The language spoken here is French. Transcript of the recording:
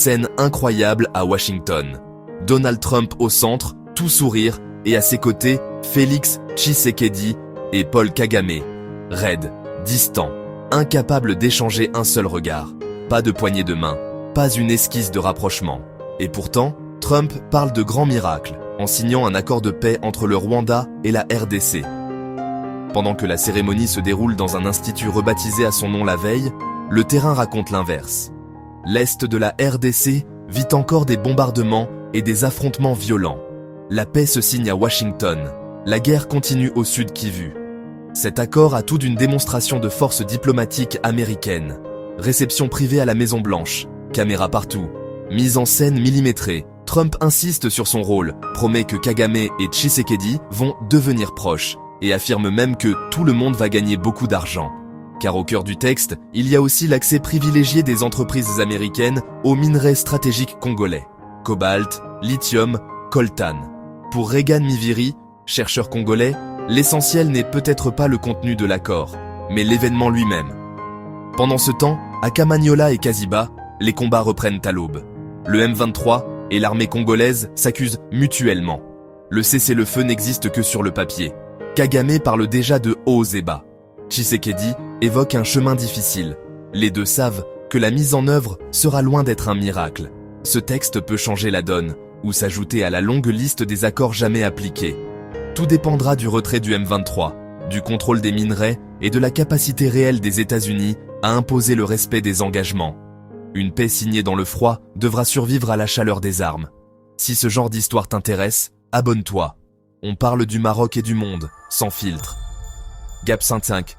scène incroyable à Washington. Donald Trump au centre, tout sourire, et à ses côtés, Félix Tshisekedi et Paul Kagame. Raides, distants, incapables d'échanger un seul regard. Pas de poignée de main, pas une esquisse de rapprochement. Et pourtant, Trump parle de grands miracles, en signant un accord de paix entre le Rwanda et la RDC. Pendant que la cérémonie se déroule dans un institut rebaptisé à son nom la veille, le terrain raconte l'inverse. L'Est de la RDC vit encore des bombardements et des affrontements violents. La paix se signe à Washington. La guerre continue au sud Kivu. Cet accord a tout d'une démonstration de force diplomatique américaine. Réception privée à la Maison-Blanche, caméras partout, mise en scène millimétrée. Trump insiste sur son rôle, promet que Kagame et Tshisekedi vont devenir proches, et affirme même que tout le monde va gagner beaucoup d'argent. Car au cœur du texte, il y a aussi l'accès privilégié des entreprises américaines aux minerais stratégiques congolais. Cobalt, lithium, coltan. Pour Regan Miviri, chercheur congolais, l'essentiel n'est peut-être pas le contenu de l'accord, mais l'événement lui-même. Pendant ce temps, à Kamanyola et Kaziba, les combats reprennent à l'aube. Le M23 et l'armée congolaise s'accusent mutuellement. Le cessez-le-feu n'existe que sur le papier. Kagame parle déjà de hauts et bas. Tshisekedi évoque un chemin difficile. Les deux savent que la mise en œuvre sera loin d'être un miracle. Ce texte peut changer la donne, ou s'ajouter à la longue liste des accords jamais appliqués. Tout dépendra du retrait du M23, du contrôle des minerais et de la capacité réelle des États-Unis à imposer le respect des engagements. Une paix signée dans le froid devra survivre à la chaleur des armes. Si ce genre d'histoire t'intéresse, abonne-toi. On parle du Maroc et du monde, sans filtre. Gap 55